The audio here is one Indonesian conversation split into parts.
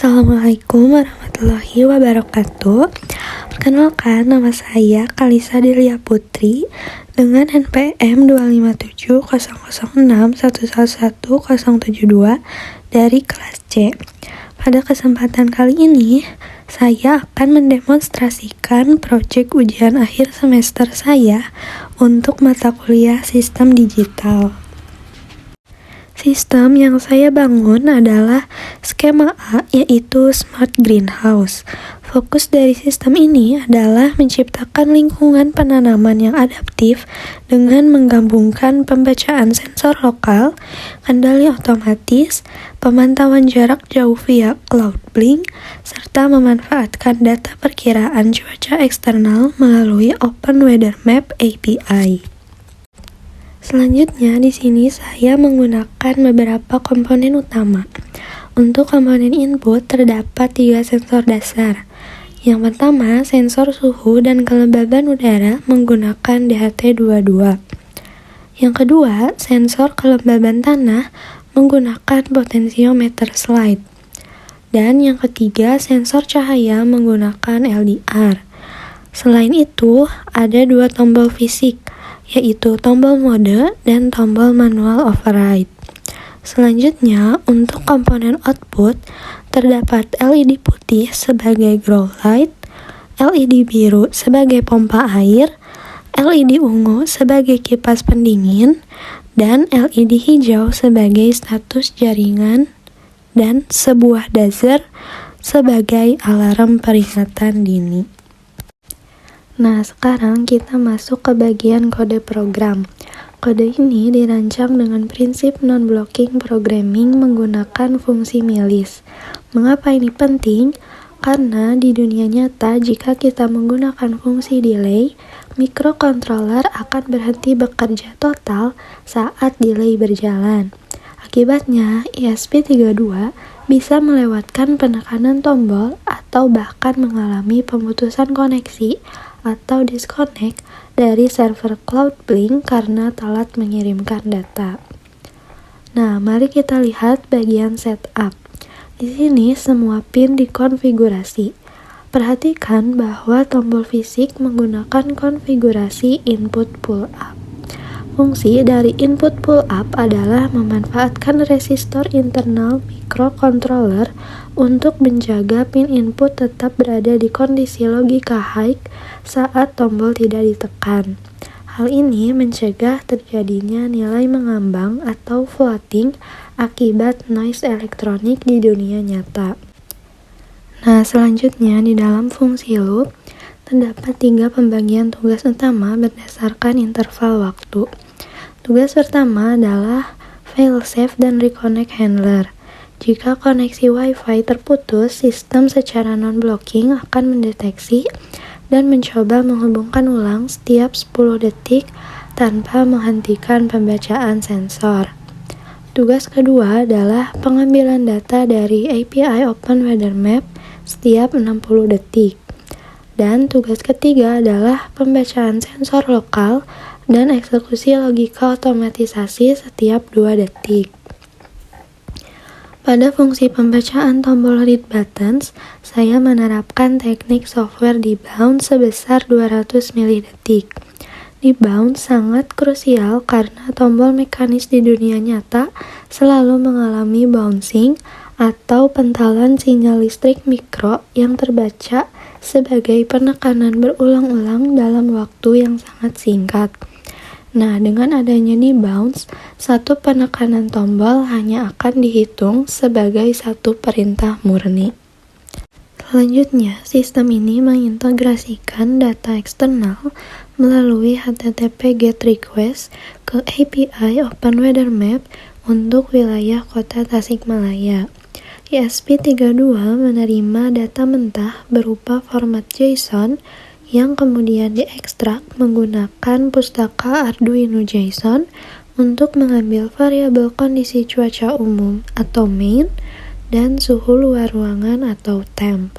Assalamualaikum warahmatullahi wabarakatuh. Perkenalkan, nama saya Kalisa Delia Putri dengan NPM 2570061111072 dari kelas C. Pada kesempatan kali ini, saya akan mendemonstrasikan proyek ujian akhir semester saya untuk mata kuliah sistem digital. Sistem yang saya bangun adalah skema A, yaitu Smart Greenhouse. Fokus dari sistem ini adalah menciptakan lingkungan penanaman yang adaptif dengan menggabungkan pembacaan sensor lokal, kendali otomatis, pemantauan jarak jauh via Cloudblink, serta memanfaatkan data perkiraan cuaca eksternal melalui Open Weather Map API. Selanjutnya, di sini saya menggunakan beberapa komponen utama. Untuk komponen input terdapat 3 sensor dasar. Yang pertama, sensor suhu dan kelembaban udara menggunakan DHT22. Yang kedua, sensor kelembaban tanah menggunakan potensiometer slide. Dan yang ketiga, sensor cahaya menggunakan LDR. Selain itu, ada 2 tombol fisik, yaitu tombol mode dan tombol manual override. Selanjutnya, untuk komponen output, terdapat LED putih sebagai grow light, LED biru sebagai pompa air, LED ungu sebagai kipas pendingin, dan LED hijau sebagai status jaringan, dan sebuah buzzer sebagai alarm peringatan dini. Nah, sekarang kita masuk ke bagian kode program. Kode ini dirancang dengan prinsip non-blocking programming menggunakan fungsi milis. Mengapa ini penting? Karena di dunia nyata, jika kita menggunakan fungsi delay, microcontroller akan berhenti bekerja total saat delay berjalan. Akibatnya, ESP32 bisa melewatkan penekanan tombol atau bahkan mengalami pemutusan koneksi atau disconnect dari server Cloudblink karena telat mengirimkan data. Nah, mari kita lihat bagian setup. Di sini semua pin dikonfigurasi. Perhatikan bahwa tombol fisik menggunakan konfigurasi input pull up. Fungsi dari input pull up adalah memanfaatkan resistor internal microcontroller untuk menjaga pin input tetap berada di kondisi logika high saat tombol tidak ditekan. Hal ini mencegah terjadinya nilai mengambang atau floating akibat noise elektronik di dunia nyata. Nah, selanjutnya di dalam fungsi loop terdapat 3 pembagian tugas utama berdasarkan interval waktu. Tugas pertama adalah failsafe dan reconnect handler. Jika koneksi Wi-Fi terputus, sistem secara non-blocking akan mendeteksi dan mencoba menghubungkan ulang setiap 10 detik tanpa menghentikan pembacaan sensor. Tugas kedua adalah pengambilan data dari API Open Weather Map setiap 60 detik. Dan tugas ketiga adalah pembacaan sensor lokal dan eksekusi logika otomatisasi setiap 2 detik. Pada fungsi pembacaan tombol read buttons, saya menerapkan teknik software debound sebesar 200 milidetik. Debound sangat krusial karena tombol mekanis di dunia nyata selalu mengalami bouncing atau pentalan sinyal listrik mikro yang terbaca sebagai penekanan berulang-ulang dalam waktu yang sangat singkat. Nah, dengan adanya debounce, satu penekanan tombol hanya akan dihitung sebagai satu perintah murni. Selanjutnya, sistem ini mengintegrasikan data eksternal melalui HTTP GET request ke API Open Weather Map untuk wilayah kota Tasikmalaya. ESP32 menerima data mentah berupa format JSON yang kemudian diekstrak menggunakan pustaka Arduino JSON untuk mengambil variabel kondisi cuaca umum atau main dan suhu luar ruangan atau temp.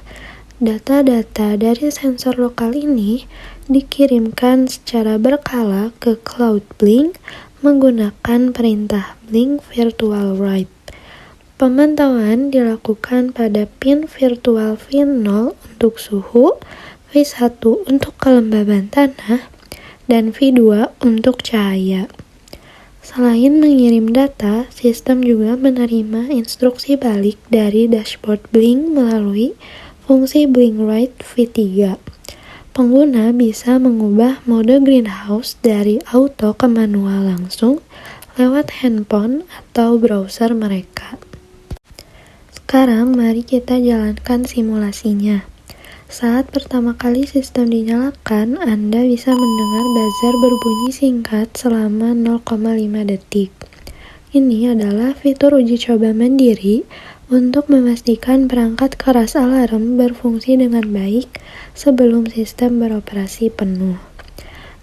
Data-data dari sensor lokal ini dikirimkan secara berkala ke Cloudblink menggunakan perintah blink virtual write. Pemantauan dilakukan pada pin virtual V0 untuk suhu, V1 untuk kelembaban tanah, dan V2 untuk cahaya. Selain mengirim data, sistem juga menerima instruksi balik dari dashboard Blink melalui fungsi Blink Right V3. Pengguna bisa mengubah mode greenhouse dari auto ke manual langsung lewat handphone atau browser mereka. Sekarang mari kita jalankan simulasinya. Saat pertama kali sistem dinyalakan, Anda bisa mendengar buzzer berbunyi singkat selama 0,5 detik. Ini adalah fitur uji coba mandiri untuk memastikan perangkat keras alarm berfungsi dengan baik sebelum sistem beroperasi penuh.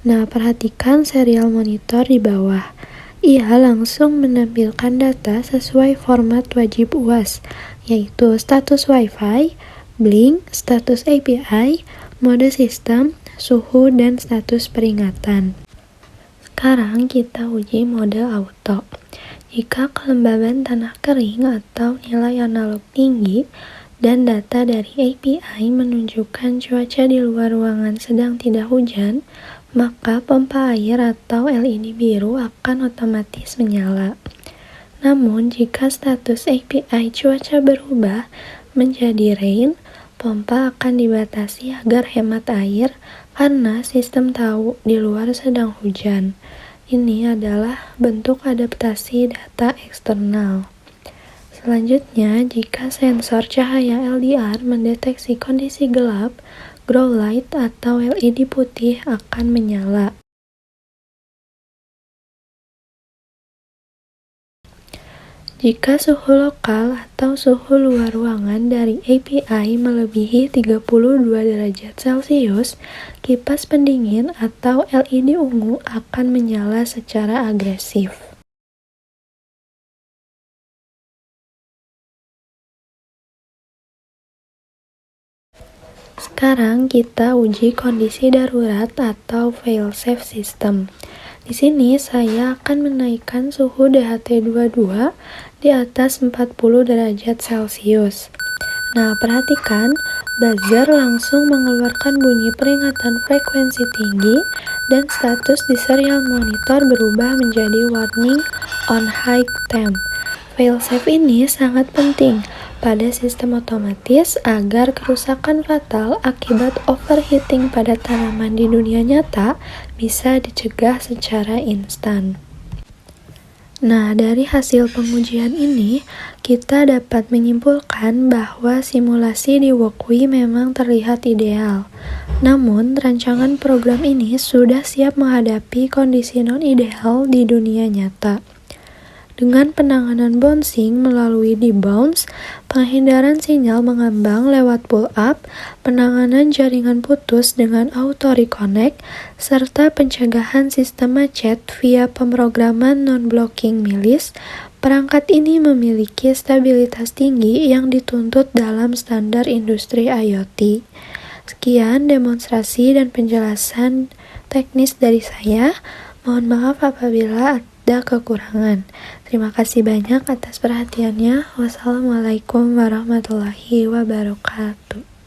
Nah, perhatikan serial monitor di bawah. Ia langsung menampilkan data sesuai format wajib UAS, yaitu status Wi-Fi, Blink, status API, mode sistem, suhu, dan status peringatan. Sekarang kita uji mode auto. Jika kelembaban tanah kering atau nilai analog tinggi dan data dari API menunjukkan cuaca di luar ruangan sedang tidak hujan, maka pompa air atau LED biru akan otomatis menyala. Namun, jika status API cuaca berubah menjadi rain, pompa akan dibatasi agar hemat air karena sistem tahu di luar sedang hujan. Ini adalah bentuk adaptasi data eksternal. Selanjutnya, jika sensor cahaya LDR mendeteksi kondisi gelap, grow light atau LED putih akan menyala. Jika suhu lokal atau suhu luar ruangan dari API melebihi 32 derajat Celcius, kipas pendingin atau LED ungu akan menyala secara agresif. Sekarang kita uji kondisi darurat atau fail-safe system. Di sini saya akan menaikkan suhu DHT22 di atas 40 derajat Celcius. Nah, perhatikan, buzzer langsung mengeluarkan bunyi peringatan frekuensi tinggi dan status di serial monitor berubah menjadi warning on high temp. Fail-safe ini sangat penting pada sistem otomatis agar kerusakan fatal akibat overheating pada tanaman di dunia nyata bisa dicegah secara instan. Nah, dari hasil pengujian ini, kita dapat menyimpulkan bahwa simulasi di Walkway memang terlihat ideal. Namun, rancangan program ini sudah siap menghadapi kondisi non-ideal di dunia nyata. Dengan penanganan bouncing melalui debounce, penghindaran sinyal mengambang lewat pull-up, penanganan jaringan putus dengan auto reconnect, serta pencegahan sistem macet via pemrograman non-blocking milis, perangkat ini memiliki stabilitas tinggi yang dituntut dalam standar industri IoT. Sekian demonstrasi dan penjelasan teknis dari saya. Mohon maaf apabila ada kekurangan. Terima kasih banyak atas perhatiannya. Wassalamualaikum warahmatullahi wabarakatuh.